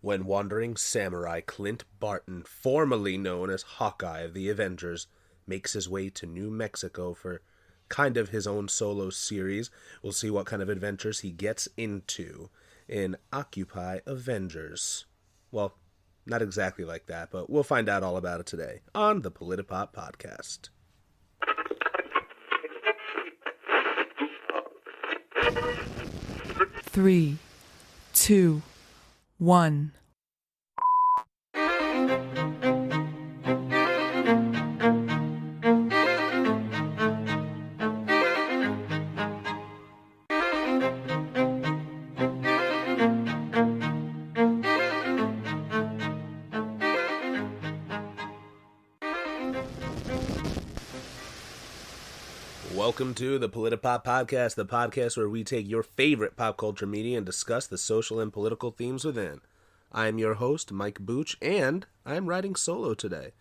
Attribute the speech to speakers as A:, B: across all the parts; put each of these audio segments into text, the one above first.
A: When wandering samurai Clint Barton, formerly known as Hawkeye of the Avengers, makes his way to New Mexico for kind of his own solo series, we'll see what kind of adventures he gets into in Occupy Avengers. Well, not exactly like that, but we'll find out all about it today on the Politipop Podcast.
B: Three, two, one.
A: Welcome to the Politipop Podcast, the podcast where we take your favorite pop culture media and discuss the social and political themes within. I am your host, Mike Booch, and I am riding solo today.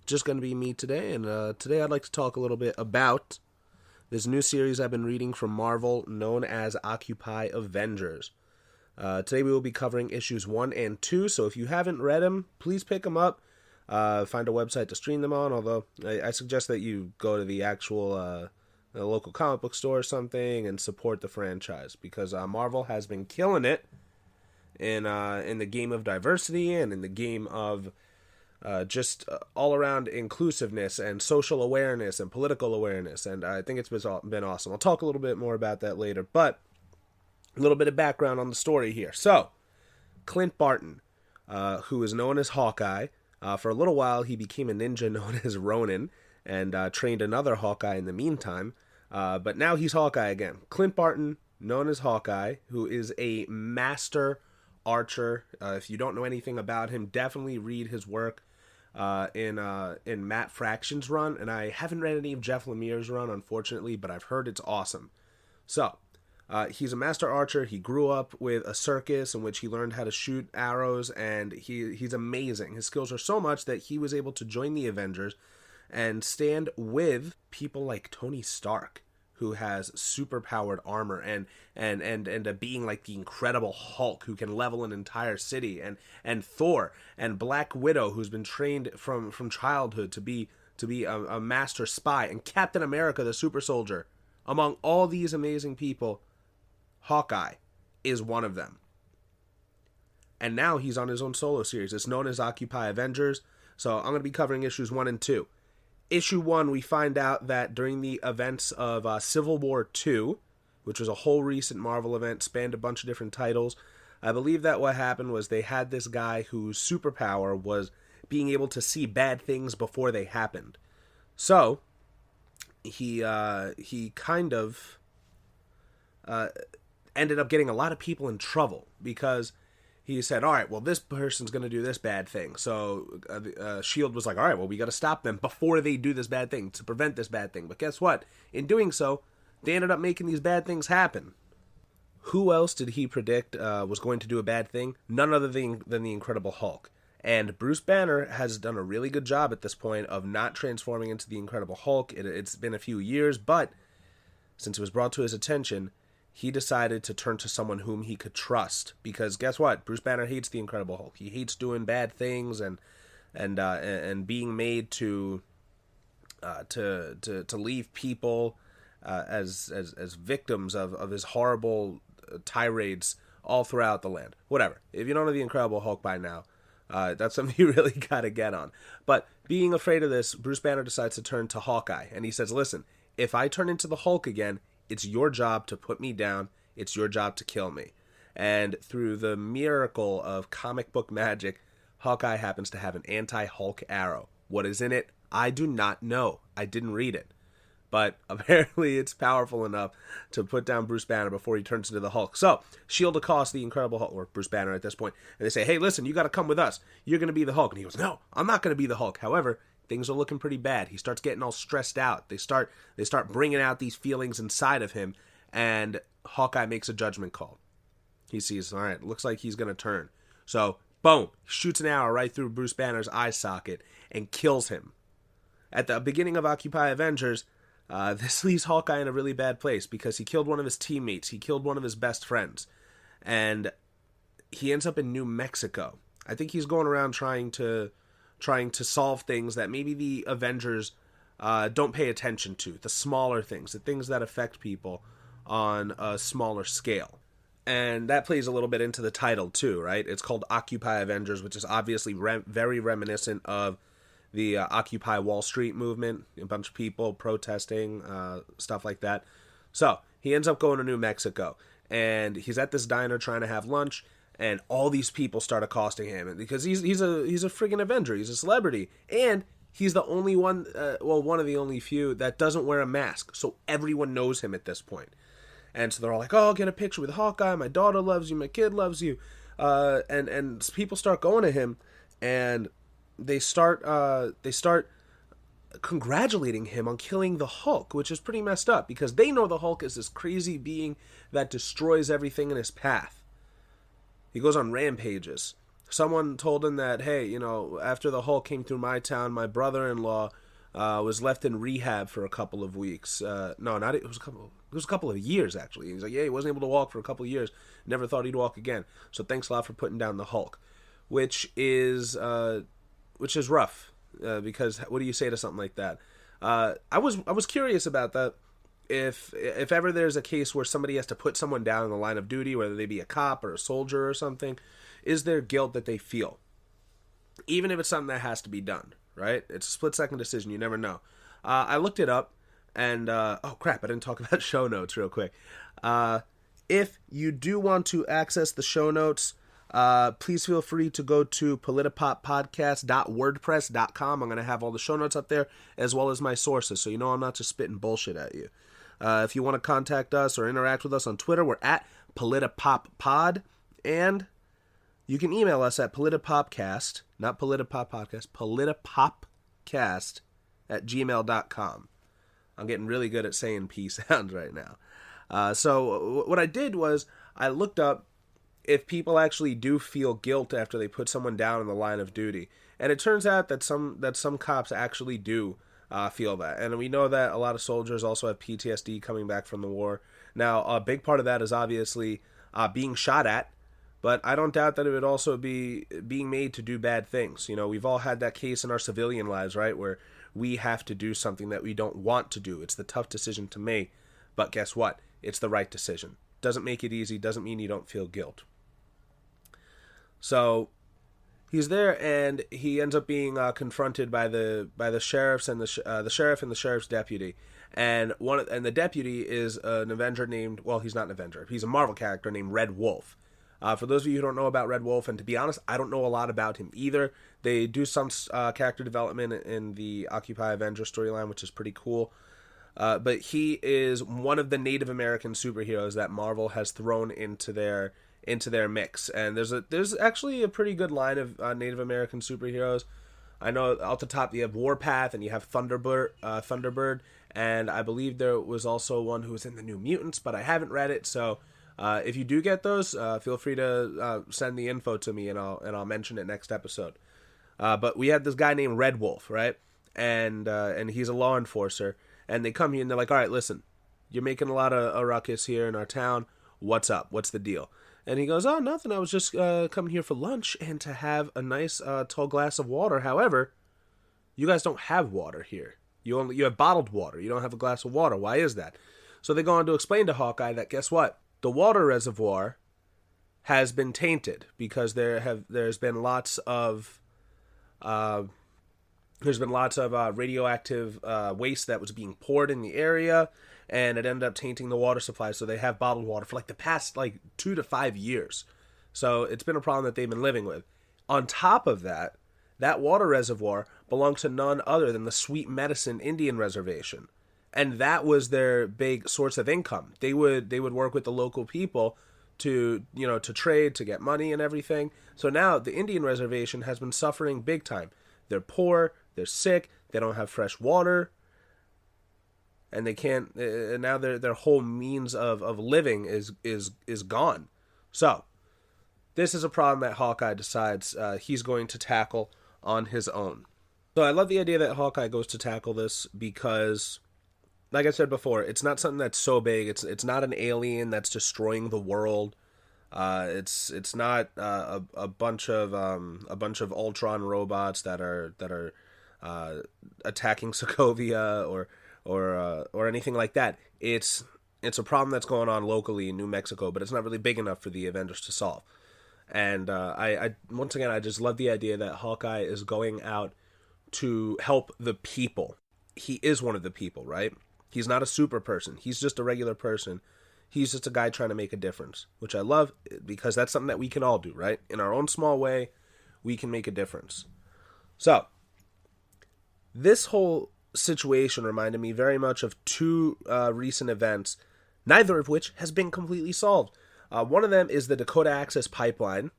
A: Just going to be me today, and today I'd like to talk a little bit about this new series I've been reading from Marvel known as Occupy Avengers. Today we will be covering issues 1 and 2, so if you haven't read them, please pick them up. Find a website to stream them on, although I suggest that you go to the actual a local comic book store or something and support the franchise, because Marvel has been killing it in the game of diversity and in the game of just all around inclusiveness and social awareness and political awareness, and I think it's been awesome. I'll talk a little bit more about that later, but a little bit of background on the story here. So, Clint Barton, who is known as Hawkeye, for a little while he became a ninja known as Ronin and trained another Hawkeye in the meantime. But now he's Hawkeye again. Clint Barton, known as Hawkeye, who is a master archer. If you don't know anything about him, definitely read his work in Matt Fraction's run. And I haven't read any of Jeff Lemire's run, unfortunately, but I've heard it's awesome. So, he's a master archer. He grew up with a circus in which he learned how to shoot arrows, and he's amazing. His skills are so much that he was able to join the Avengers and stand with people like Tony Stark, who has super-powered armor, and being like the Incredible Hulk, who can level an entire city, and Thor, and Black Widow, who's been trained from childhood to be a master spy, and Captain America, the super soldier. Among all these amazing people, Hawkeye is one of them. And now he's on his own solo series. It's known as Occupy Avengers, so I'm going to be covering issues 1 and 2. Issue 1, we find out that during the events of Civil War II, which was a whole recent Marvel event, spanned a bunch of different titles, I believe that what happened was they had this guy whose superpower was being able to see bad things before they happened. So, he kind of ended up getting a lot of people in trouble, because he said, all right, well, this person's going to do this bad thing. So S.H.I.E.L.D. was like, all right, well, we got to stop them before they do this bad thing to prevent this bad thing. But guess what? In doing so, they ended up making these bad things happen. Who else did he predict was going to do a bad thing? None other than the Incredible Hulk. And Bruce Banner has done a really good job at this point of not transforming into the Incredible Hulk. It's been a few years, but since it was brought to his attention, he decided to turn to someone whom he could trust, because guess what? Bruce Banner hates the Incredible Hulk. He hates doing bad things and being made to leave people as victims of his horrible tirades all throughout the land. Whatever. If you don't know the Incredible Hulk by now, that's something you really got to get on. But being afraid of this, Bruce Banner decides to turn to Hawkeye, and he says, listen, if I turn into the Hulk again, it's your job to put me down. It's your job to kill me. And through the miracle of comic book magic, Hawkeye happens to have an anti-Hulk arrow. What is in it? I do not know. I didn't read it. But apparently it's powerful enough to put down Bruce Banner before he turns into the Hulk. So, S.H.I.E.L.D. accosts the Incredible Hulk, or Bruce Banner at this point, and they say, hey, listen, you got to come with us. You're going to be the Hulk. And he goes, no, I'm not going to be the Hulk. However, things are looking pretty bad. He starts getting all stressed out. They start bringing out these feelings inside of him, and Hawkeye makes a judgment call. He sees, all right, looks like he's going to turn. So, boom, shoots an arrow right through Bruce Banner's eye socket and kills him. At the beginning of Occupy Avengers, this leaves Hawkeye in a really bad place, because he killed one of his teammates. He killed one of his best friends. And he ends up in New Mexico. I think he's going around trying to solve things that maybe the Avengers don't pay attention to, the smaller things, the things that affect people on a smaller scale. And that plays a little bit into the title too, right? It's called Occupy Avengers, which is obviously very reminiscent of the Occupy Wall Street movement, a bunch of people protesting, stuff like that. So he ends up going to New Mexico, and he's at this diner trying to have lunch, and all these people start accosting him because he's a friggin' Avenger, he's a celebrity, and he's the only one, one of the only few that doesn't wear a mask, so everyone knows him at this point. And so they're all like, "Oh, I'll get a picture with Hawkeye. My daughter loves you. My kid loves you." And people start going to him, and they start congratulating him on killing the Hulk, which is pretty messed up because they know the Hulk is this crazy being that destroys everything in his path. He goes on rampages. Someone told him that, hey, after the Hulk came through my town, my brother-in-law was left in rehab for a couple of weeks. It was a couple of years, actually. He's like, yeah, he wasn't able to walk for a couple of years. Never thought he'd walk again. So thanks a lot for putting down the Hulk, which is rough. Because what do you say to something like that? I was curious about that. If ever there's a case where somebody has to put someone down in the line of duty, whether they be a cop or a soldier or something, is there guilt that they feel? Even if it's something that has to be done, right? It's a split-second decision. You never know. I looked it up, and oh crap, I didn't talk about show notes real quick. If you do want to access the show notes, please feel free to go to politipoppodcast.wordpress.com. I'm going to have all the show notes up there, as well as my sources, so I'm not just spitting bullshit at you. If you want to contact us or interact with us on Twitter, we're at politipoppod, and you can email us at politipopcast, not politipoppodcast, politipopcast at gmail.com. I'm getting really good at saying P sounds right now. So what I did was I looked up if people actually do feel guilt after they put someone down in the line of duty. And it turns out that some cops actually do feel that. And we know that a lot of soldiers also have PTSD coming back from the war. Now, a big part of that is obviously being shot at, but I don't doubt that it would also be being made to do bad things. We've all had that case in our civilian lives, right, where we have to do something that we don't want to do. It's the tough decision to make, but guess what? It's the right decision. Doesn't make it easy, doesn't mean you don't feel guilt. So he's there, and he ends up being confronted by the sheriffs and the sheriff and the sheriff's deputy, and the deputy is an Avenger named, well, he's not an Avenger, he's a Marvel character named Red Wolf. For those of you who don't know about Red Wolf, and to be honest, I don't know a lot about him either. They do some character development in the Occupy Avenger storyline, which is pretty cool. But he is one of the Native American superheroes that Marvel has thrown into their mix, and there's actually a pretty good line of Native American superheroes. I know off the top you have Warpath and you have Thunderbird, and I believe there was also one who was in the New Mutants, but I haven't read it. So if you do get those, feel free to send the info to me, and I'll mention it next episode. But we had this guy named Red Wolf, right? And he's a law enforcer, and they come here and they're like, all right, listen, you're making a lot of a ruckus here in our town. What's up? What's the deal? And he goes, oh, nothing. I was just coming here for lunch and to have a nice tall glass of water. However, you guys don't have water here. You have bottled water. You don't have a glass of water. Why is that? So they go on to explain to Hawkeye that, guess what? The water reservoir has been tainted because there's been lots of radioactive waste that was being poured in the area, and it ended up tainting the water supply. So they have bottled water for the past 2 to 5 years. So it's been a problem that they've been living with. On top of that, that water reservoir belonged to none other than the Sweet Medicine Indian Reservation, and that was their big source of income. They would work with the local people to trade, to get money and everything. So now the Indian Reservation has been suffering big time. They're poor, they're sick, they don't have fresh water, and they can't. Now their whole means of living is gone. So this is a problem that Hawkeye decides he's going to tackle on his own. So I love the idea that Hawkeye goes to tackle this because, like I said before, it's not something that's so big. It's not an alien that's destroying the world. It's not a bunch of Ultron robots that are attacking Sokovia or anything like that. It's a problem that's going on locally in New Mexico, but it's not really big enough for the Avengers to solve. And I once again, I just love the idea that Hawkeye is going out to help the people. He is one of the people, right? He's not a super person. He's just a regular person. He's just a guy trying to make a difference, which I love because that's something that we can all do, right? In our own small way, we can make a difference. So, this whole situation reminded me very much of two recent events, neither of which has been completely solved. One of them is the Dakota Access Pipeline,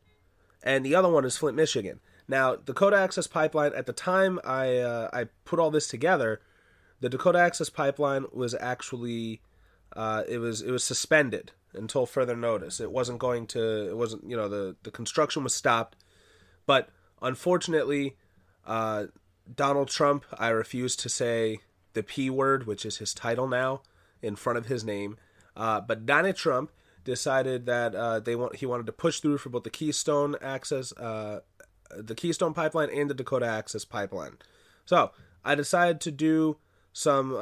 A: and the other one is Flint, Michigan. Now, Dakota Access Pipeline, at the time I put all this together, the Dakota Access Pipeline was actually it was suspended until further notice. The construction was stopped, but unfortunately, Donald Trump, I refuse to say the P word, which is his title now, in front of his name, but Donald Trump decided that he wanted to push through for both the Keystone Pipeline and the Dakota Access Pipeline. So I decided to do some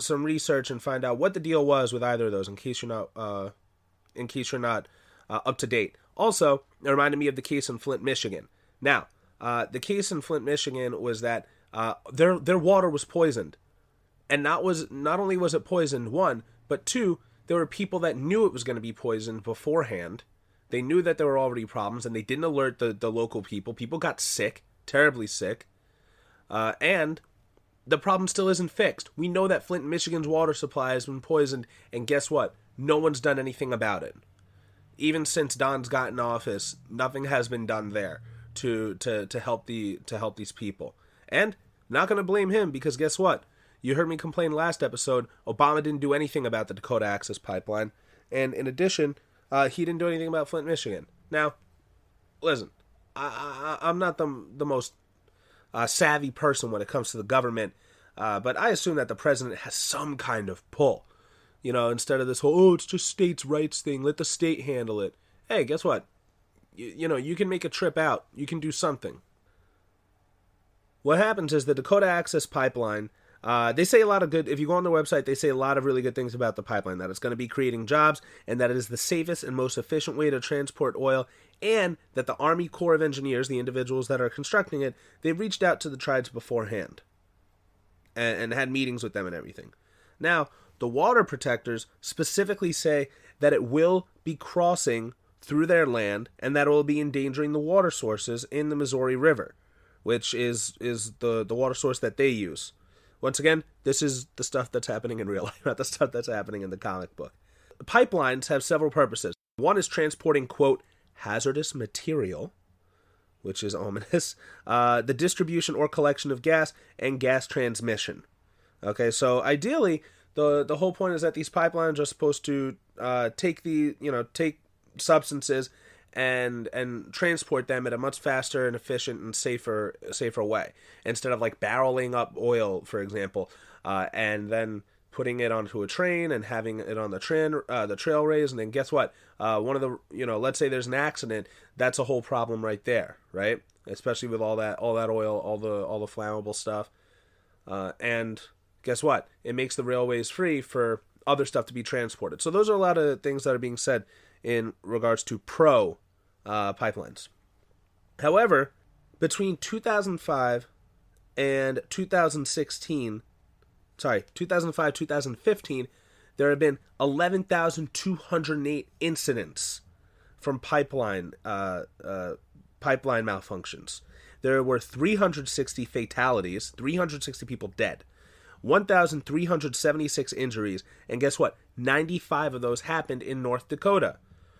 A: research and find out what the deal was with either of those, in case you're not up to date. Also, it reminded me of the case in Flint, Michigan. Now, the case in Flint, Michigan was that their water was poisoned, and not only was it poisoned, one, but two, there were people that knew it was going to be poisoned beforehand. They knew that there were already problems, and they didn't alert the local people. People got sick, terribly sick, and the problem still isn't fixed. We know that Flint, Michigan's water supply has been poisoned, and guess what? No one's done anything about it. Even since Don's got in office, nothing has been done there to help these people. And I'm not going to blame him, because guess what? You heard me complain last episode, Obama didn't do anything about the Dakota Access Pipeline. And in addition, he didn't do anything about Flint, Michigan. Now, listen, I'm not the most savvy person when it comes to the government, but I assume that the president has some kind of pull. You know, instead of this whole, it's just states' rights thing, let the state handle it. Hey, guess what? You can make a trip out. You can do something. What happens is the Dakota Access Pipeline, they say a lot of good, if you go on their website, they say a lot of really good things about the pipeline, that it's going to be creating jobs, and that it is the safest and most efficient way to transport oil, and that the Army Corps of Engineers, the individuals that are constructing it, they've reached out to the tribes beforehand, and had meetings with them and everything. Now, the water protectors specifically say that it will be crossing through their land, and that it will be endangering the water sources in the Missouri River, which is the water source that they use. Once again, this is the stuff that's happening in real life, not the stuff that's happening in the comic book. Pipelines have several purposes. One is transporting, quote, hazardous material, which is ominous, the distribution or collection of gas, and gas transmission. Okay, so ideally, the whole point is that these pipelines are supposed to take substances and transport them at a much faster and efficient and safer way, instead of like barreling up oil, for example, and then putting it onto a train and having it on the trailways, and then guess what? Let's say there's an accident, that's a whole problem right there, right? Especially with all that oil, all the flammable stuff, and guess what? It makes the railways free for other stuff to be transported. So those are a lot of things that are being said in regards to pro pipelines. However, between 2005 and 2015, there have been 11,208 incidents from pipeline malfunctions. There were 360 fatalities, 360 people dead, 1,376 injuries, and guess what? 95 of those happened in North Dakota.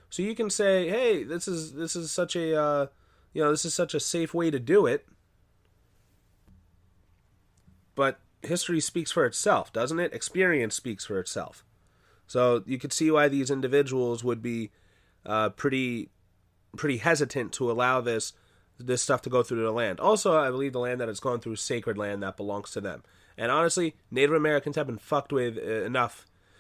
A: So you can say, hey, this is such a safe way to do it. But history speaks for itself, doesn't it? Experience speaks for itself. So you could see why these individuals would be pretty hesitant to allow this stuff to go through the land. Also, I believe the land that it's gone through is sacred land that belongs to them. And honestly, Native Americans have been fucked with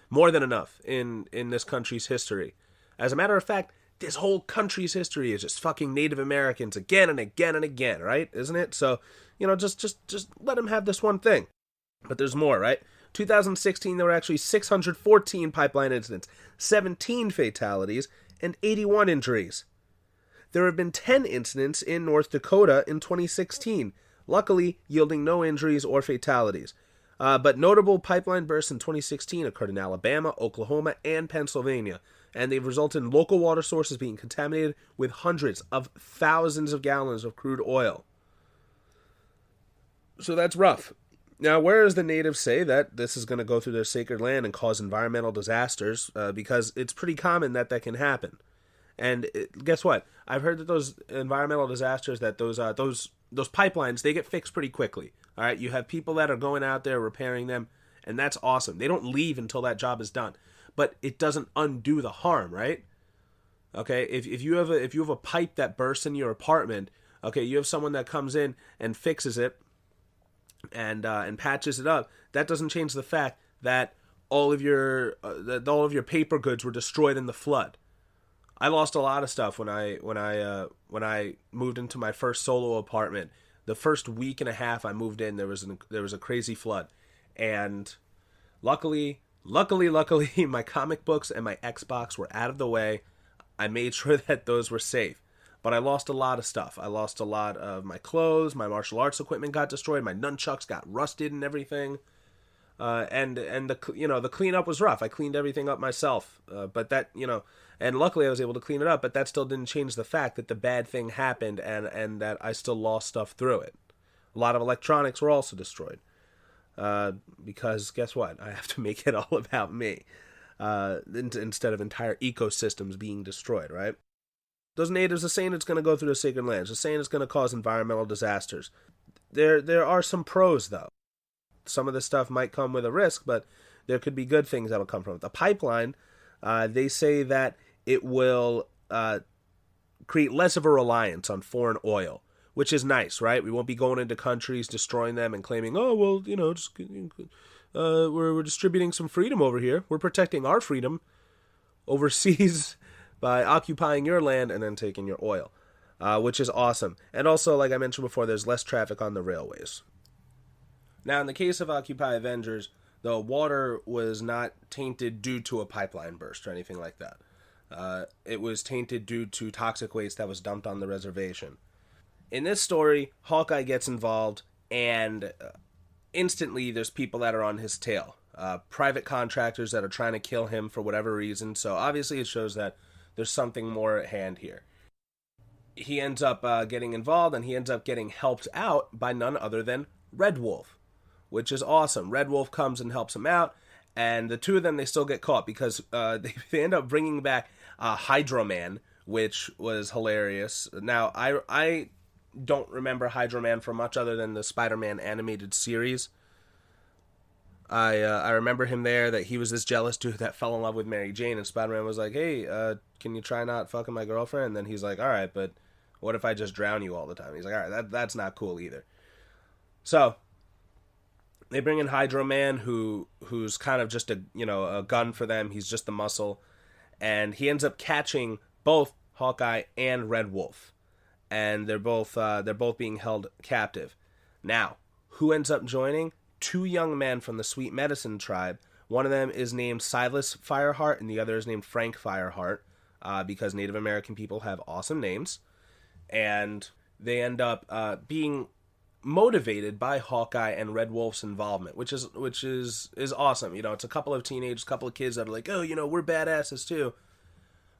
A: more than enough in this country's history. As a matter of fact, this whole country's history is just fucking Native Americans again and again and again, right? Isn't it? So, just let them have this one thing. But there's more, right? 2016, there were actually 614 pipeline incidents, 17 fatalities, and 81 injuries. There have been 10 incidents in North Dakota in 2016, luckily yielding no injuries or fatalities. But notable pipeline bursts in 2016 occurred in Alabama, Oklahoma, and Pennsylvania, and they've resulted in local water sources being contaminated with hundreds of thousands of gallons of crude oil. So that's rough. Now, whereas the natives say that this is going to go through their sacred land and cause environmental disasters, because it's pretty common that can happen. And guess what? I've heard that those environmental disasters, that those pipelines, they get fixed pretty quickly. All right, you have people that are going out there repairing them, and that's awesome. They don't leave until that job is done, but it doesn't undo the harm, right? Okay, if you have a pipe that bursts in your apartment, okay, you have someone that comes in and fixes it, and patches it up. That doesn't change the fact that all of your paper goods were destroyed in the flood. I lost a lot of stuff when I moved into my first solo apartment. The first week and a half I moved in, there was a crazy flood, and luckily, my comic books and my Xbox were out of the way. I made sure that those were safe, but I lost a lot of stuff. I lost a lot of my clothes, my martial arts equipment got destroyed, my nunchucks got rusted and everything. And the cleanup was rough. I cleaned everything up myself, but that, and luckily I was able to clean it up, but that still didn't change the fact that the bad thing happened and that I still lost stuff through it. A lot of electronics were also destroyed, because guess what? I have to make it all about me, instead of entire ecosystems being destroyed, right? Those natives are saying it's going to go through the sacred lands. They're saying it's going to cause environmental disasters. There are some pros, though. Some of this stuff might come with a risk, but there could be good things that will come from it. The pipeline, they say that it will create less of a reliance on foreign oil, which is nice, right? We won't be going into countries, destroying them, and claiming, oh, well, we're distributing some freedom over here. We're protecting our freedom overseas by occupying your land and then taking your oil, which is awesome. And also, like I mentioned before, there's less traffic on the railways. Now, in the case of Occupy Avengers, the water was not tainted due to a pipeline burst or anything like that. It was tainted due to toxic waste that was dumped on the reservation. In this story, Hawkeye gets involved, and instantly there's people that are on his tail. Private contractors that are trying to kill him for whatever reason, so obviously it shows that there's something more at hand here. He ends up getting involved, and he ends up getting helped out by none other than Red Wolf, which is awesome. Red Wolf comes and helps him out, and the two of them, they still get caught because they end up bringing back Hydro Man, which was hilarious. Now, I don't remember Hydro Man from much other than the Spider-Man animated series. I remember him there, that he was this jealous dude that fell in love with Mary Jane, and Spider-Man was like, hey, can you try not fucking my girlfriend? And then he's like, all right, but what if I just drown you all the time? He's like, all right, that's not cool either. So they bring in Hydro Man, who's kind of just a gun for them. He's just the muscle, and he ends up catching both Hawkeye and Red Wolf, and they're both being held captive. Now, who ends up joining? Two young men from the Sweet Medicine tribe. One of them is named Silas Fireheart, and the other is named Frank Fireheart, because Native American people have awesome names, and they end up being motivated by Hawkeye and Red Wolf's involvement, which is awesome. It's a couple of teenagers, couple of kids that are like, oh, we're badasses too.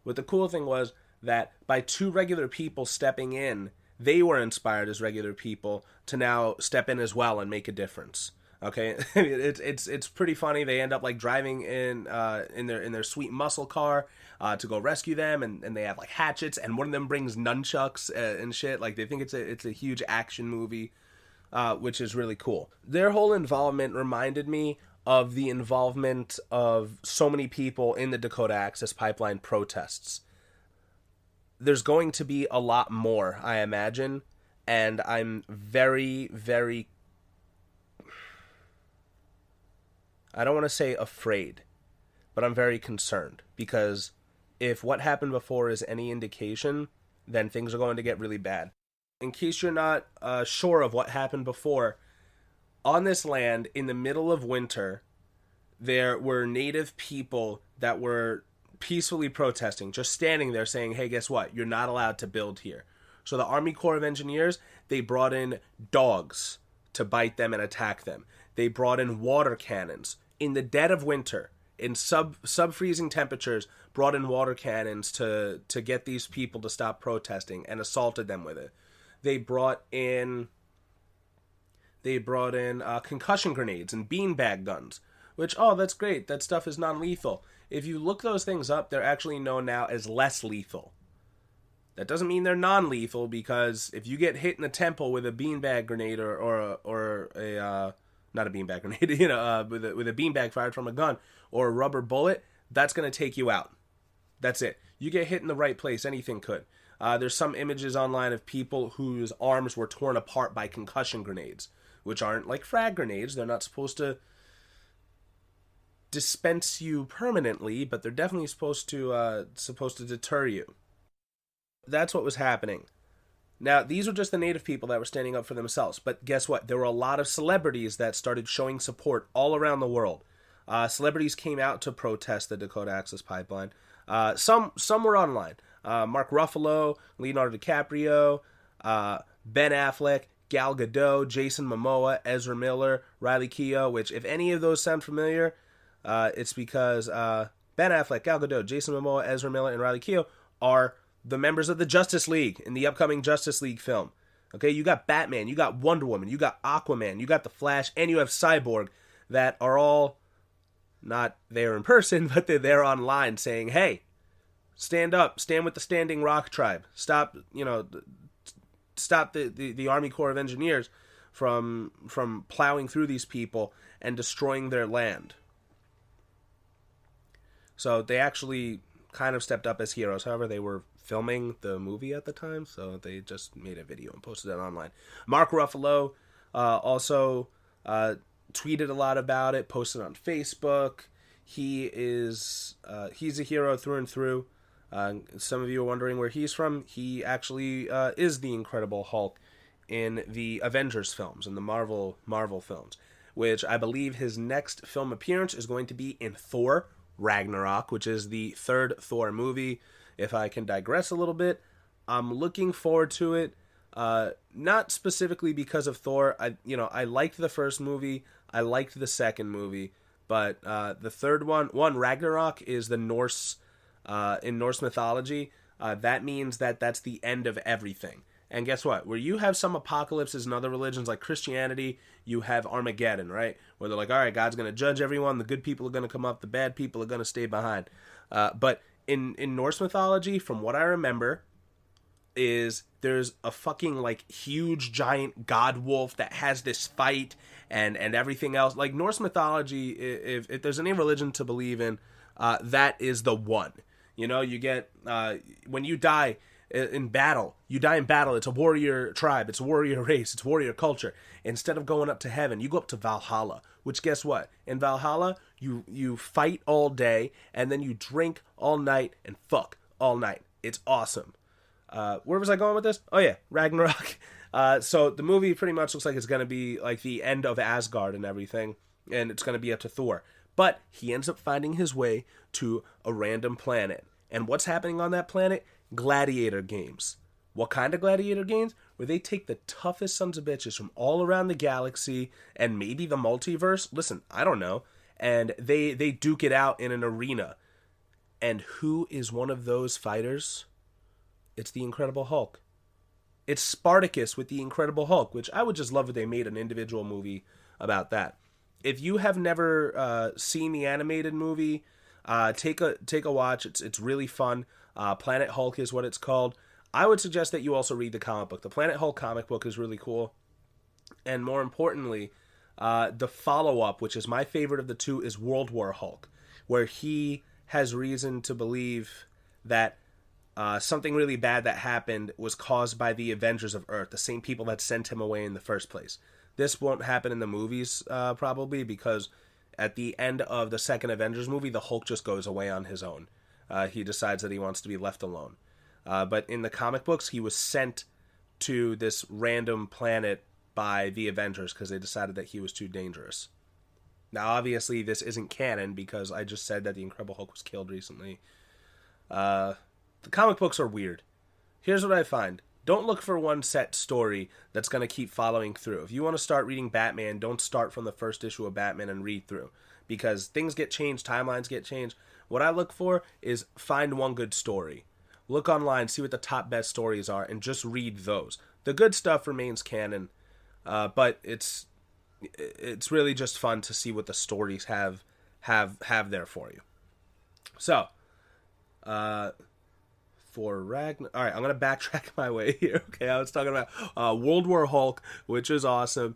A: But the cool thing was that by two regular people stepping in, they were inspired as regular people to now step in as well and make a difference. Okay, it's pretty funny. They end up like driving in their sweet muscle car to go rescue them, and they have like hatchets, and one of them brings nunchucks and shit. Like, they think it's a huge action movie. Which is really cool. Their whole involvement reminded me of the involvement of so many people in the Dakota Access Pipeline protests. There's going to be a lot more, I imagine, and I'm very, very, I don't want to say afraid, but I'm very concerned, because if what happened before is any indication, then things are going to get really bad. In case you're not sure of what happened before, on this land, in the middle of winter, there were native people that were peacefully protesting, just standing there saying, hey, guess what? You're not allowed to build here. So the Army Corps of Engineers, they brought in dogs to bite them and attack them. They brought in water cannons. In the dead of winter, in sub-freezing temperatures, brought in water cannons to get these people to stop protesting and assaulted them with it. They brought in concussion grenades and beanbag guns, which, oh, that's great. That stuff is non-lethal. If you look those things up, they're actually known now as less lethal. That doesn't mean they're non-lethal, because if you get hit in the temple with a beanbag grenade or a not a beanbag grenade, with a beanbag fired from a gun or a rubber bullet, that's going to take you out. That's it. You get hit in the right place, anything could. There's some images online of people whose arms were torn apart by concussion grenades, which aren't like frag grenades. They're not supposed to dispense you permanently, but they're definitely supposed to deter you. That's what was happening. Now, these were just the native people that were standing up for themselves. But guess what? There were a lot of celebrities that started showing support all around the world. Celebrities came out to protest the Dakota Access Pipeline. Some were online. Mark Ruffalo, Leonardo DiCaprio, Ben Affleck, Gal Gadot, Jason Momoa, Ezra Miller, Riley Keough, which, if any of those sound familiar, it's because Ben Affleck, Gal Gadot, Jason Momoa, Ezra Miller, and Riley Keough are the members of the Justice League in the upcoming Justice League film. Okay, you got Batman, you got Wonder Woman, you got Aquaman, you got the Flash, and you have Cyborg, that are all not there in person, but they're there online saying, hey, stand up, stand with the Standing Rock tribe. Stop the Army Corps of Engineers from plowing through these people and destroying their land. So they actually kind of stepped up as heroes. However, they were filming the movie at the time, so they just made a video and posted it online. Mark Ruffalo also tweeted a lot about it, posted on Facebook. He's a hero through and through. Some of you are wondering where he's from. He actually is the Incredible Hulk in the Avengers films, in the Marvel films, which I believe his next film appearance is going to be in Thor Ragnarok, which is the third Thor movie. If I can digress a little bit, I'm looking forward to it. Not specifically because of Thor. I liked the first movie. I liked the second movie, but the third one, Ragnarok, is the Norse. In Norse mythology, that means that's the end of everything. And guess what? Where you have some apocalypses in other religions like Christianity, you have Armageddon, right? Where they're like, all right, God's going to judge everyone. The good people are going to come up. The bad people are going to stay behind. But in Norse mythology, from what I remember, is there's a fucking huge giant god wolf that has this fight and everything else. Like Norse mythology, if there's any religion to believe in, that is the one. You get, when you die in battle, it's a warrior tribe, it's a warrior race, it's warrior culture. Instead of going up to heaven, you go up to Valhalla, which guess what? In Valhalla, you fight all day, and then you drink all night and fuck all night. It's awesome. Where was I going with this? Oh yeah, Ragnarok. So the movie pretty much looks like it's going to be like the end of Asgard and everything, and it's going to be up to Thor. But he ends up finding his way to a random planet. And what's happening on that planet? Gladiator games. What kind of gladiator games? Where they take the toughest sons of bitches from all around the galaxy and maybe the multiverse. Listen, I don't know. And they duke it out in an arena. And who is one of those fighters? It's the Incredible Hulk. It's Spartacus with the Incredible Hulk, which I would just love if they made an individual movie about that. If you have never seen the animated movie, take a watch. It's really fun. Planet Hulk is what it's called. I would suggest that you also read the comic book. The Planet Hulk comic book is really cool. And more importantly, the follow-up, which is my favorite of the two, is World War Hulk, where he has reason to believe that something really bad that happened was caused by the Avengers of Earth, the same people that sent him away in the first place. This won't happen in the movies, probably, because at the end of the second Avengers movie, the Hulk just goes away on his own. he decides that he wants to be left alone. But in the comic books, he was sent to this random planet by the Avengers because they decided that he was too dangerous. Now, obviously, this isn't canon because I just said that the Incredible Hulk was killed recently. The comic books are weird. Here's what I find. Don't look for one set story that's going to keep following through. If you want to start reading Batman, don't start from the first issue of Batman and read through. Because things get changed, timelines get changed. What I look for is find one good story. Look online, see what the top best stories are, and just read those. The good stuff remains canon, but it's really just fun to see what the stories have there for you. So, for Ragnar... Alright, I'm going to backtrack my way here. Okay, I was talking about World War Hulk, which is awesome,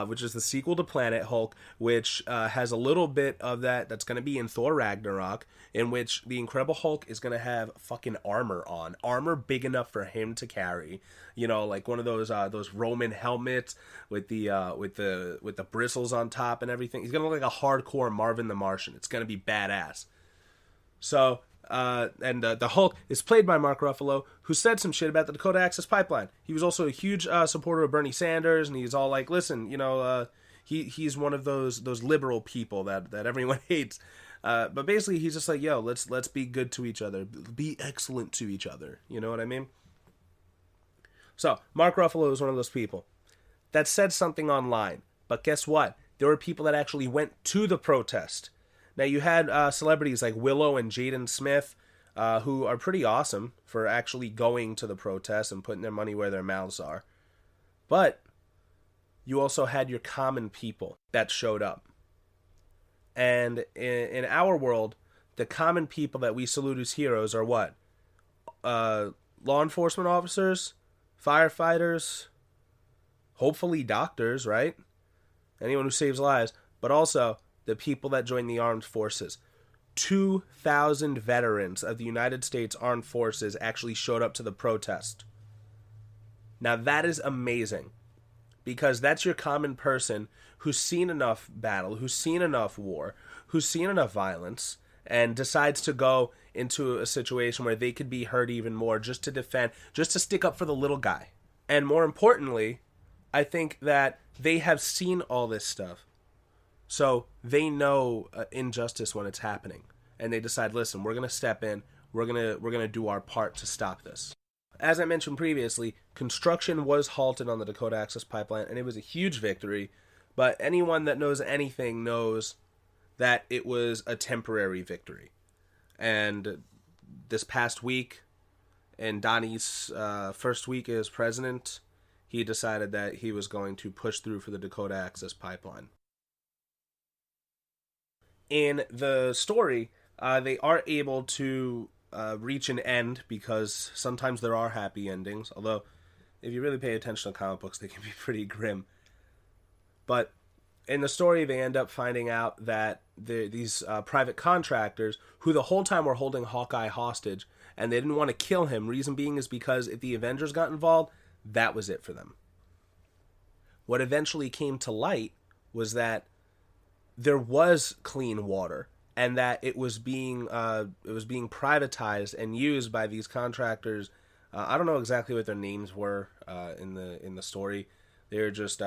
A: which is the sequel to Planet Hulk, which has a little bit of that's going to be in Thor Ragnarok, in which the Incredible Hulk is going to have fucking armor on. Armor big enough for him to carry. You know, like one of those Roman helmets with the bristles on top and everything. He's going to look like a hardcore Marvin the Martian. It's going to be badass. So... the Hulk is played by Mark Ruffalo, who said some shit about the Dakota Access Pipeline. He was also a huge supporter of Bernie Sanders, and he's all like, listen, you know, he's one of those liberal people that everyone hates. But basically, he's just like, yo, let's be good to each other. Be excellent to each other. You know what I mean? So, Mark Ruffalo is one of those people that said something online. But guess what? There were people that actually went to the protest. Now, you had celebrities like Willow and Jaden Smith, who are pretty awesome for actually going to the protest and putting their money where their mouths are. But you also had your common people that showed up. And in our world, the common people that we salute as heroes are what? Law enforcement officers, firefighters, hopefully doctors, right? Anyone who saves lives, but also the people that join the armed forces. 2,000 veterans of the United States Armed Forces actually showed up to the protest. Now that is amazing, because that's your common person who's seen enough battle, who's seen enough war, who's seen enough violence, and decides to go into a situation where they could be hurt even more just to defend, just to stick up for the little guy. And more importantly, I think that they have seen all this stuff. So they know injustice when it's happening, and they decide, listen, we're going to step in, we're going to do our part to stop this. As I mentioned previously, construction was halted on the Dakota Access Pipeline, and it was a huge victory, but anyone that knows anything knows that it was a temporary victory. And this past week, in Donnie's first week as president, he decided that he was going to push through for the Dakota Access Pipeline. In the story, they are able to reach an end, because sometimes there are happy endings, although if you really pay attention to comic books, they can be pretty grim. But in the story, they end up finding out that these private contractors, who the whole time were holding Hawkeye hostage, and they didn't want to kill him, reason being is because if the Avengers got involved, that was it for them. What eventually came to light was that there was clean water, and that it was being privatized and used by these contractors. I don't know exactly what their names were in the story. They were just,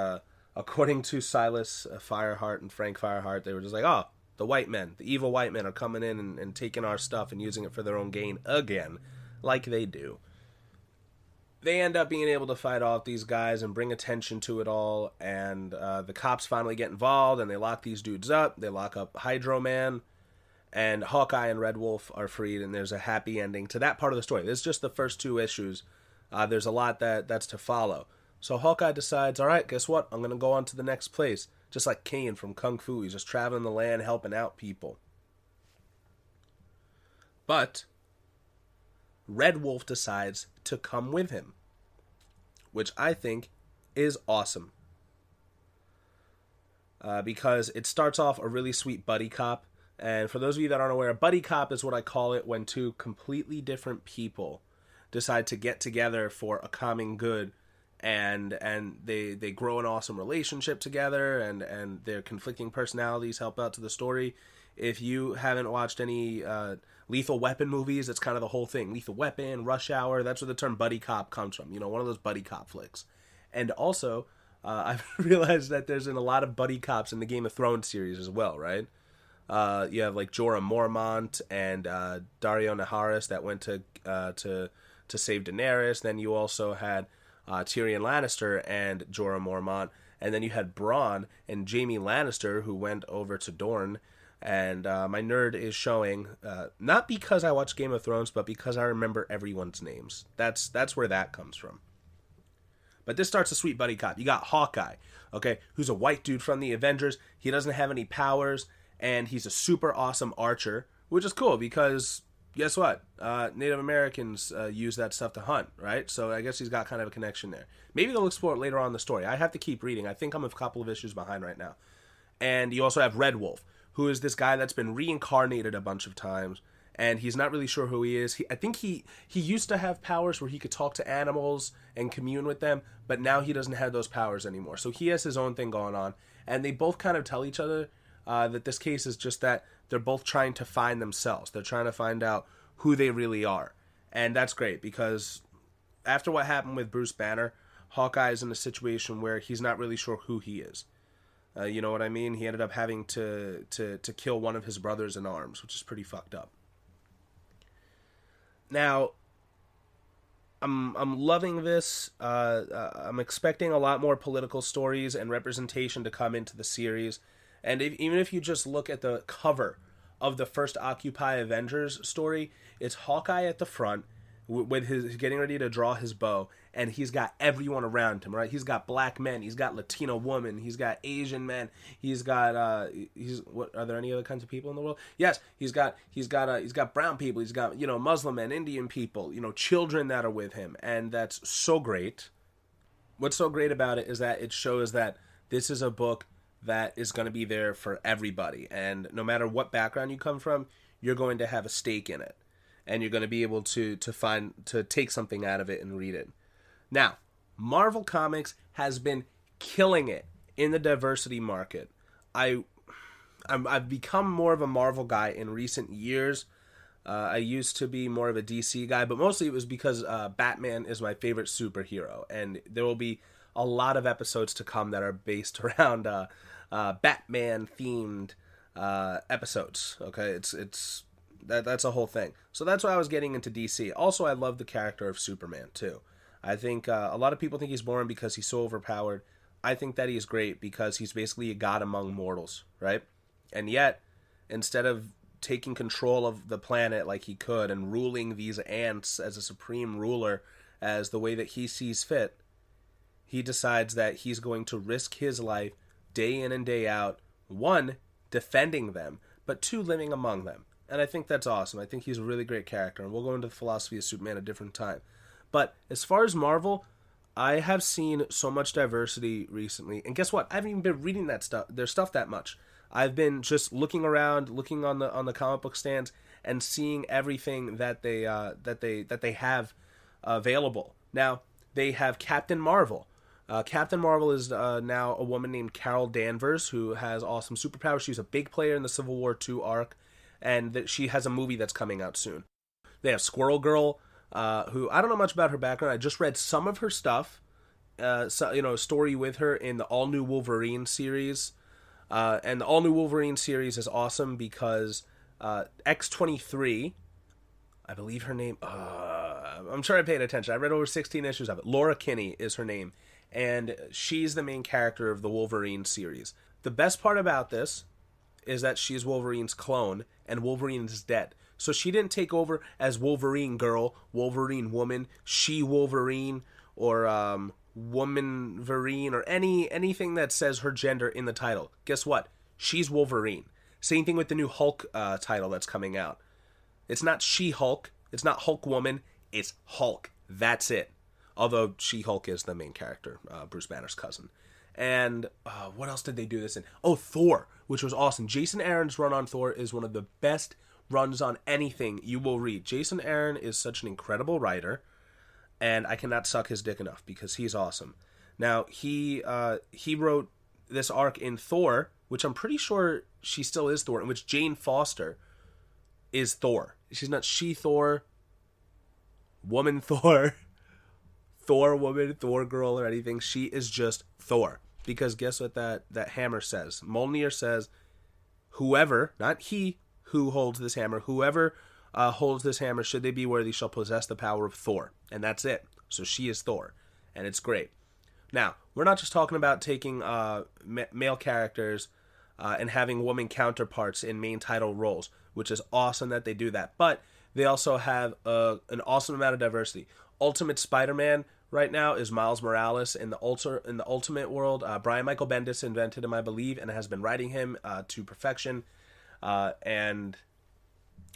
A: according to Silas Fireheart and Frank Fireheart, they were just like, oh, the white men, the evil white men are coming in and taking our stuff and using it for their own gain again, like they do. They end up being able to fight off these guys and bring attention to it all, and the cops finally get involved, and they lock these dudes up. They lock up Hydro Man, and Hawkeye and Red Wolf are freed, and there's a happy ending to that part of the story. This is just the first 2 issues. There's a lot that's to follow. So Hawkeye decides, all right, guess what? I'm going to go on to the next place. Just like Kane from Kung Fu. He's just traveling the land, helping out people. But Red Wolf decides to come with him, which I think is awesome. Because it starts off a really sweet buddy cop. And for those of you that aren't aware, a buddy cop is what I call it when 2 completely different people decide to get together for a common good, and they grow an awesome relationship together, and their conflicting personalities help out to the story. If you haven't watched any Lethal Weapon movies, it's kind of the whole thing. Lethal Weapon, Rush Hour, that's where the term buddy cop comes from. One of those buddy cop flicks. And also, I've realized that there's a lot of buddy cops in the Game of Thrones series as well, right? You have like Jorah Mormont and Dario Naharis that went to save Daenerys. Then you also had Tyrion Lannister and Jorah Mormont. And then you had Bronn and Jaime Lannister, who went over to Dorne. And my nerd is showing, not because I watch Game of Thrones, but because I remember everyone's names. That's where that comes from. But this starts a sweet buddy cop. You got Hawkeye, okay, who's a white dude from the Avengers. He doesn't have any powers, and he's a super awesome archer, which is cool because guess what? Native Americans use that stuff to hunt, right? So I guess he's got kind of a connection there. Maybe they'll explore it later on in the story. I have to keep reading. I think I'm a couple of issues behind right now. And you also have Red Wolf, who is this guy that's been reincarnated a bunch of times, and he's not really sure who he is. I think he used to have powers where he could talk to animals and commune with them, but now he doesn't have those powers anymore. So he has his own thing going on, and they both kind of tell each other that this case is just that they're both trying to find themselves. They're trying to find out who they really are, and that's great because after what happened with Bruce Banner, Hawkeye is in a situation where he's not really sure who he is. You know what I mean? He ended up having to kill one of his brothers in arms, which is pretty fucked up. Now, I'm loving this. I'm expecting a lot more political stories and representation to come into the series. And even if you just look at the cover of the first Occupy Avengers story, it's Hawkeye at the front with his getting ready to draw his bow, and he's got everyone around him, right? He's got black men, he's got Latino women, he's got Asian men, he's got what are there any other kinds of people in the world? Yes, he's got brown people, he's got Muslim and Indian people, children that are with him, and that's so great. What's so great about it is that it shows that this is a book that is going to be there for everybody, and no matter what background you come from, you're going to have a stake in it. And you're going to be able to take something out of it and read it. Now, Marvel Comics has been killing it in the diversity market. I've become more of a Marvel guy in recent years. I used to be more of a DC guy, but mostly it was because Batman is my favorite superhero, and there will be a lot of episodes to come that are based around Batman themed episodes. Okay, that's a whole thing. So that's why I was getting into DC. Also, I love the character of Superman, too. I think a lot of people think he's boring because he's so overpowered. I think that he's great because he's basically a god among mortals, right? And yet, instead of taking control of the planet like he could and ruling these ants as a supreme ruler as the way that he sees fit, he decides that he's going to risk his life day in and day out, one, defending them, but two, living among them. And I think that's awesome. I think he's a really great character, and we'll go into the philosophy of Superman a different time. But as far as Marvel, I have seen so much diversity recently, and guess what? I haven't even been reading their stuff that much. I've been just looking around, looking on the comic book stands, and seeing everything that they have available. Now they have Captain Marvel. Captain Marvel is now a woman named Carol Danvers who has awesome superpowers. She was a big player in the Civil War II arc. And that she has a movie that's coming out soon. They have Squirrel Girl, who I don't know much about her background. I just read some of her stuff, a story with her in the All New Wolverine series. And the All New Wolverine series is awesome because X-23, I believe her name, I'm sure I paid attention. I read over 16 issues of it. Laura Kinney is her name, and she's the main character of the Wolverine series. The best part about this is that she's Wolverine's clone, and Wolverine is dead. So she didn't take over as Wolverine girl, Wolverine woman, she Wolverine, or woman-verine, or anything that says her gender in the title. Guess what? She's Wolverine. Same thing with the new Hulk title that's coming out. It's not She-Hulk, it's not Hulk Woman, it's Hulk. That's it. Although She-Hulk is the main character, Bruce Banner's cousin. And what else did they do this in? Oh, Thor, which was awesome. Jason Aaron's run on Thor is one of the best runs on anything you will read. Jason Aaron is such an incredible writer, and I cannot suck his dick enough because he's awesome. Now, he wrote this arc in Thor, which I'm pretty sure she still is Thor, in which Jane Foster is Thor. She's not She-Thor, Woman Thor, Thor Woman, Thor Girl, or anything. She is just Thor. Because guess what that hammer says? Mjolnir says, whoever, not he who holds this hammer, whoever holds this hammer, should they be worthy, shall possess the power of Thor. And that's it. So she is Thor. And it's great. Now, we're not just talking about taking male characters and having woman counterparts in main title roles, which is awesome that they do that. But they also have an awesome amount of diversity. Ultimate Spider-Man right now is Miles Morales. In the Ultimate world, Brian Michael Bendis invented him, I believe, and has been writing him to perfection. And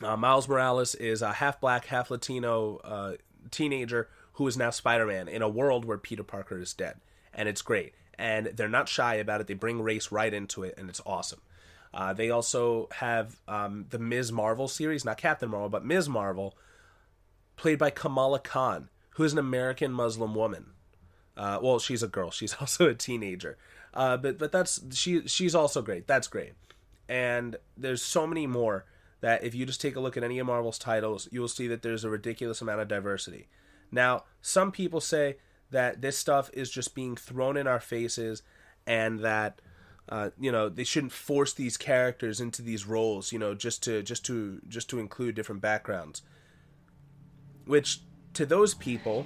A: Miles Morales is a half black, half Latino teenager who is now Spider-Man in a world where Peter Parker is dead. And it's great. And they're not shy about it. They bring race right into it, and it's awesome. They also have the Ms. Marvel series, not Captain Marvel, but Ms. Marvel, played by Kamala Khan, who is an American Muslim woman. Well, she's a girl. She's also a teenager. But she's also great. That's great. And there's so many more that if you just take a look at any of Marvel's titles, you will see that there's a ridiculous amount of diversity. Now, some people say that this stuff is just being thrown in our faces and that they shouldn't force these characters into these roles, just to include different backgrounds. Which, to those people,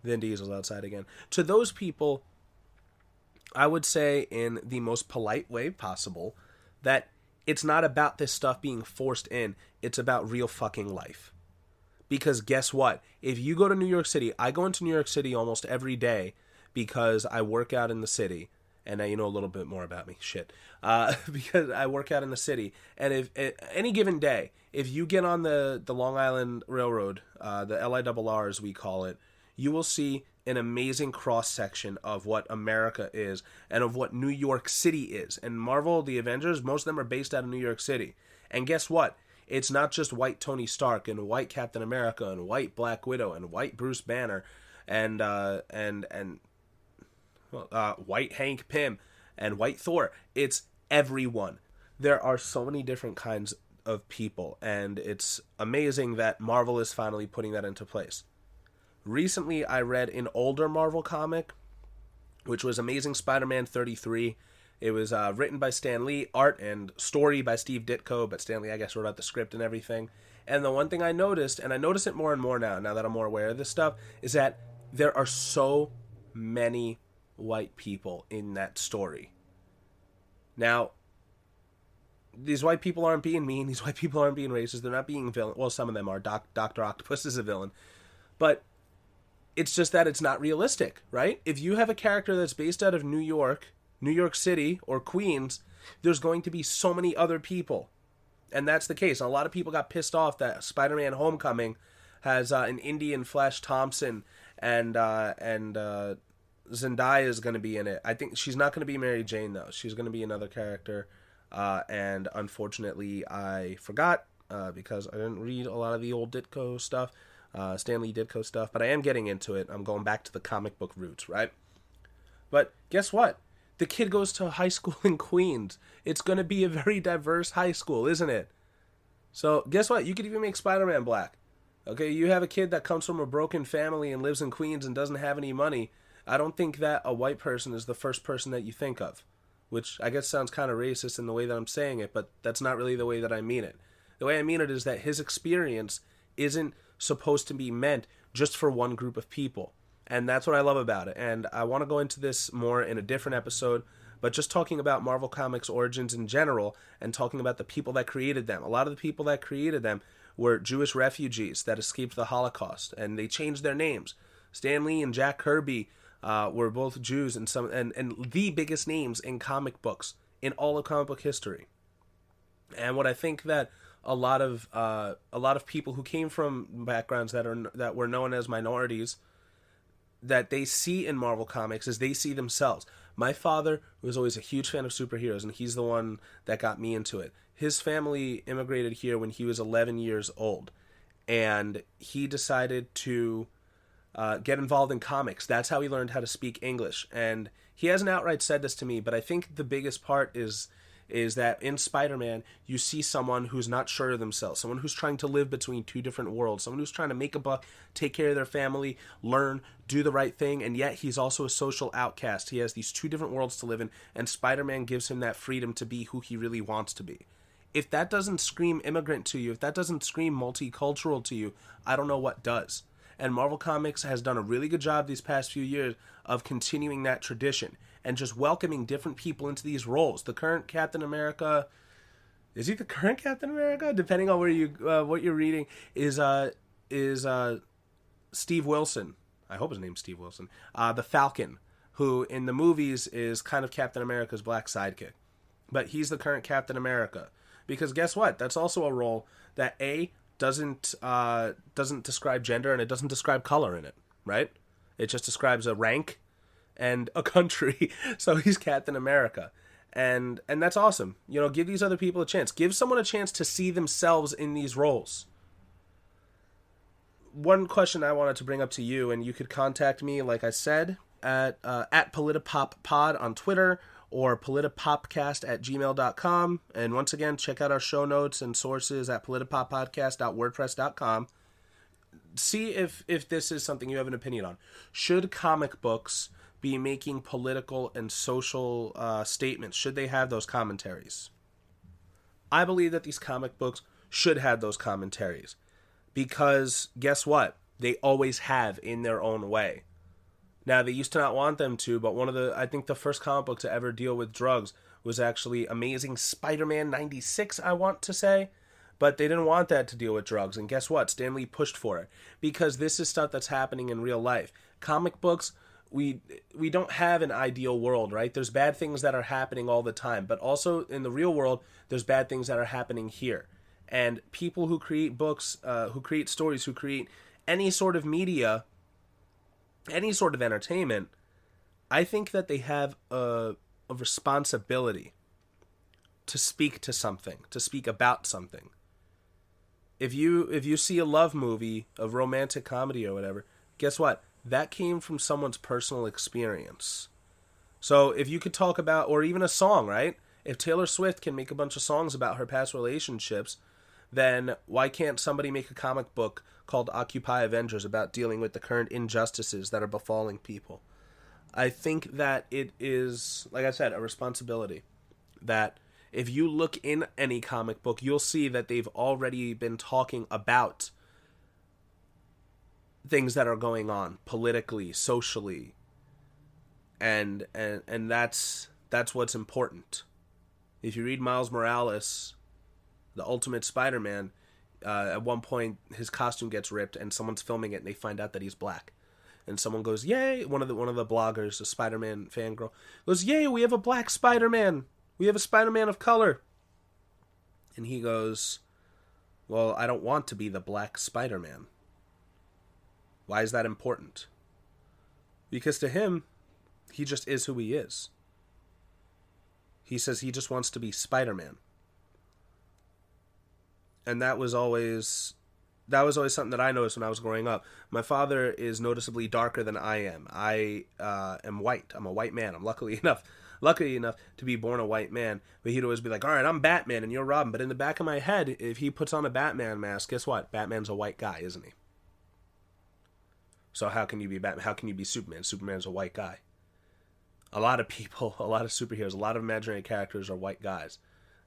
A: Vin Diesel's outside again. To those people, I would say in the most polite way possible that it's not about this stuff being forced in. It's about real fucking life. Because guess what? If you go to New York City, I go into New York City almost every day because I work out in the city. And now you know a little bit more about me. Shit. Because I work out in the city. And if any given day, if you get on the Long Island Railroad, the LIRR as we call it, you will see an amazing cross-section of what America is and of what New York City is. And Marvel, the Avengers, most of them are based out of New York City. And guess what? It's not just white Tony Stark and white Captain America and white Black Widow and white Bruce Banner and white Hank Pym and white Thor. It's everyone. There are so many different kinds of people, and it's amazing that Marvel is finally putting that into place. Recently, I read an older Marvel comic, which was Amazing Spider-Man 33. It was written by Stan Lee, art and story by Steve Ditko, but Stan Lee, I guess, wrote out the script and everything. And the one thing I noticed, and I notice it more and more now that I'm more aware of this stuff, is that there are so many white people in that story. Now, these white people aren't being mean. These white people aren't being racist. They're not being villain. Well, some of them are. Dr. Octopus is a villain. But it's just that it's not realistic, right? If you have a character that's based out of New York City, or Queens, there's going to be so many other people. And that's the case. And a lot of people got pissed off that Spider-Man Homecoming has an Indian Flash Thompson and Zendaya is going to be in it. I think she's not going to be Mary Jane, though. She's going to be another character. And unfortunately, I forgot because I didn't read a lot of the old Ditko stuff, Stan Lee Ditko stuff. But I am getting into it. I'm going back to the comic book roots, right? But guess what? The kid goes to high school in Queens. It's going to be a very diverse high school, isn't it? So guess what? You could even make Spider-Man black. Okay, you have a kid that comes from a broken family and lives in Queens and doesn't have any money. I don't think that a white person is the first person that you think of, which I guess sounds kind of racist in the way that I'm saying it, but that's not really the way that I mean it. The way I mean it is that his experience isn't supposed to be meant just for one group of people. And that's what I love about it. And I want to go into this more in a different episode, but just talking about Marvel Comics origins in general and talking about the people that created them. A lot of the people that created them were Jewish refugees that escaped the Holocaust, and they changed their names. Stan Lee and Jack Kirby were both Jews and the biggest names in comic books in all of comic book history. And what I think that a lot of people who came from backgrounds that were known as minorities, that they see in Marvel Comics is they see themselves. My father was always a huge fan of superheroes, and he's the one that got me into it. His family immigrated here when he was 11 years old, and he decided to get involved in comics. That's how he learned how to speak English, and he hasn't outright said this to me, but I think the biggest part is is that in Spider-Man, you see someone who's not sure of themselves, someone who's trying to live between two different worlds, someone who's trying to make a buck, take care of their family, learn, do the right thing, and yet he's also a social outcast. He has these two different worlds to live in, and Spider-Man gives him that freedom to be who he really wants to be. If that doesn't scream immigrant to you, if that doesn't scream multicultural to you, I don't know what does. And Marvel Comics has done a really good job these past few years of continuing that tradition and just welcoming different people into these roles. The current Captain America, is he the current Captain America? Depending on where you what you're reading, is Steve Wilson. I hope his name's Steve Wilson. The Falcon, who in the movies is kind of Captain America's black sidekick, but he's the current Captain America. Because guess what? That's also a role that doesn't describe gender, and it doesn't describe color in it, right? It just describes a rank and a country. So he's Captain America. And that's awesome. You know, give these other people a chance. Give someone a chance to see themselves in these roles. One question I wanted to bring up to you, and you could contact me, like I said, at PolitiPopPod on Twitter, or politipopcast@gmail.com. And once again, check out our show notes and sources at politipoppodcast.wordpress.com. See if this is something you have an opinion on. Should comic books be making political and social statements? Should they have those commentaries? I believe that these comic books should have those commentaries. Because guess what? They always have in their own way. Now, they used to not want them to, but I think the first comic book to ever deal with drugs was actually Amazing Spider-Man 96, I want to say. But they didn't want that to deal with drugs, and guess what? Stan Lee pushed for it. Because this is stuff that's happening in real life. Comic books, we don't have an ideal world, right? There's bad things that are happening all the time, but also in the real world, there's bad things that are happening here. And people who create books, who create stories, who create any sort of media, any sort of entertainment, I think that they have a responsibility to speak to something, to speak about something. If you see a love movie, a romantic comedy or whatever, guess what? That came from someone's personal experience. So if you could talk about, or even a song, right? If Taylor Swift can make a bunch of songs about her past relationships, then why can't somebody make a comic book called Occupy Avengers about dealing with the current injustices that are befalling people? I think that it is, like I said, a responsibility. That if you look in any comic book, you'll see that they've already been talking about things that are going on politically, socially, and that's what's important. If you read Miles Morales, the Ultimate Spider-Man, at one point his costume gets ripped and someone's filming it and they find out that he's black, and someone goes, "Yay!" One of the bloggers, a Spider-Man fangirl, goes, "Yay! We have a black Spider-Man. We have a Spider-Man of color." And he goes, "Well, I don't want to be the black Spider-Man." Why is that important? Because to him, he just is who he is. He says he just wants to be Spider-Man. And that was always something that I noticed when I was growing up. My father is noticeably darker than I am. I am white. I'm a white man. I'm lucky enough to be born a white man. But he'd always be like, "All right, I'm Batman and you're Robin." But in the back of my head, if he puts on a Batman mask, guess what? Batman's a white guy, isn't he? So how can you be Batman? How can you be Superman? Superman's a white guy. A lot of people, a lot of superheroes, a lot of imaginary characters are white guys.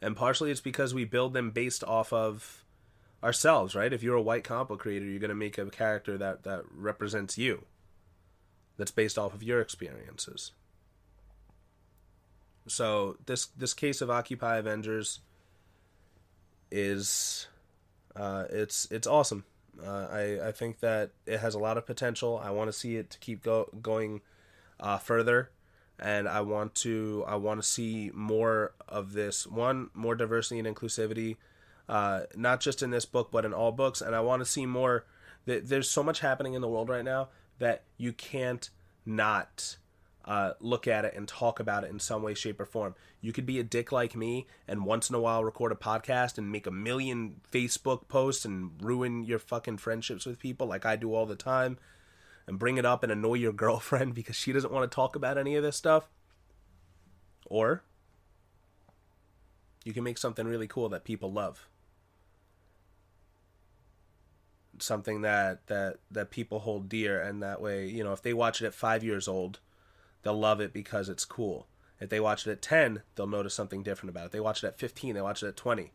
A: And partially it's because we build them based off of ourselves, right? If you're a white comic book creator, you're going to make a character that represents you. That's based off of your experiences. So this case of Occupy Avengers is it's awesome. I think that it has a lot of potential. I want to see it to keep going further. And I want to see more of this. One, more diversity and inclusivity, not just in this book, but in all books. And I want to see more. There's so much happening in the world right now that you can't not look at it and talk about it in some way, shape, or form. You could be a dick like me and once in a while record a podcast and make 1 million Facebook posts and ruin your fucking friendships with people like I do all the time, and bring it up and annoy your girlfriend because she doesn't want to talk about any of this stuff. Or You can make something really cool that people love. Something that people hold dear, and that way, you know, if they watch it at 5 years old, they'll love it because it's cool. If they watch it at 10, they'll notice something different about it. If they watch it at 15, they watch it at 20.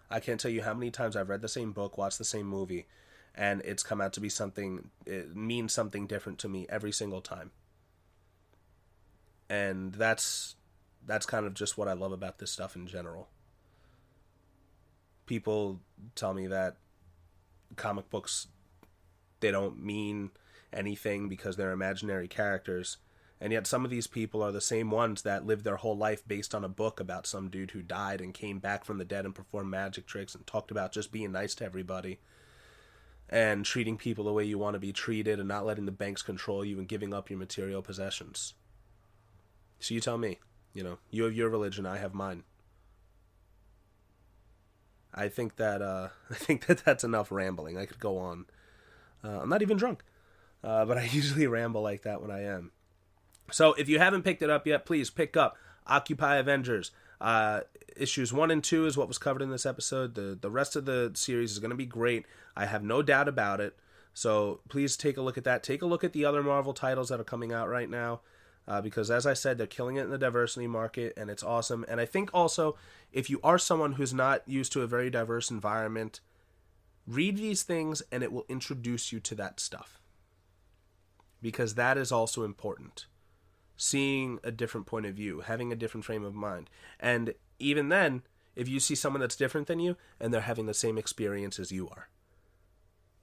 A: I can't tell you how many times I've read the same book, watched the same movie, and it's come out to be something, it means something different to me every single time. And that's kind of just what I love about this stuff in general. People tell me that comic books, they don't mean anything because they're imaginary characters. And yet some of these people are the same ones that lived their whole life based on a book about some dude who died and came back from the dead and performed magic tricks and talked about just being nice to everybody and treating people the way you want to be treated and not letting the banks control you and giving up your material possessions. So you tell me, you know, you have your religion, I have mine. I think that that's enough rambling. I could go on. I'm not even drunk, but I usually ramble like that when I am. So if you haven't picked it up yet, please pick up Occupy Avengers. Issues 1 and 2 is what was covered in this episode. The rest of the series is going to be great. I have no doubt about it. So please take a look at that. Take a look at the other Marvel titles that are coming out right now. Because as I said, they're killing it in the diversity market, and it's awesome. And I think also, if you are someone who's not used to a very diverse environment, read these things and it will introduce you to that stuff. Because that is also important. Seeing a different point of view, having a different frame of mind. And even then, if you see someone that's different than you, and they're having the same experience as you are.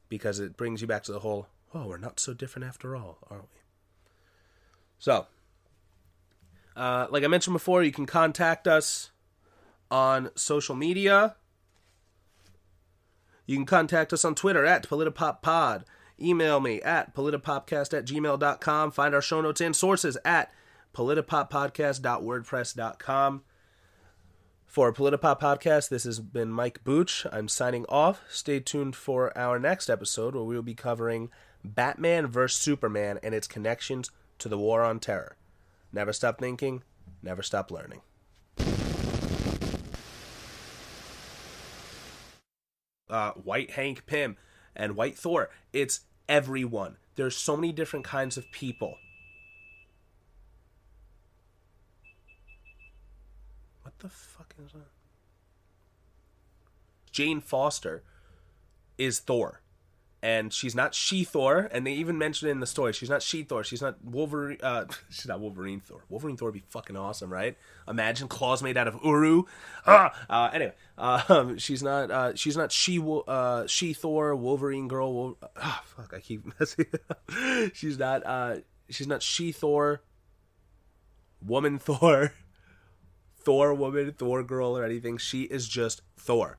A: Because it brings you back to the whole, oh, we're not so different after all, are we? So, like I mentioned before, you can contact us on social media. You can contact us on Twitter at PolitiPopPod. Email me at politipopcast@gmail.com. Find our show notes and sources at politipoppodcast.wordpress.com. For Politipop Podcast, this has been Mike Booch. I'm signing off. Stay tuned for our next episode where we will be covering Batman vs. Superman and its connections to the War on Terror. Never stop thinking, never stop learning. White Hank Pym and White Thor. It's everyone. There's so many different kinds of people. What the fuck is that? Jane Foster is Thor. And she's not She-Thor, and they even mentioned it in the story. She's not She-Thor. She's not Wolverine. She's not Wolverine Thor. Wolverine Thor would be fucking awesome, right? Imagine claws made out of Uru. Anyway, she's not She-Thor, Wolverine girl. Fuck, I keep messing it up. She's not She-Thor, Woman Thor, Thor woman, Thor girl, or anything. She is just Thor.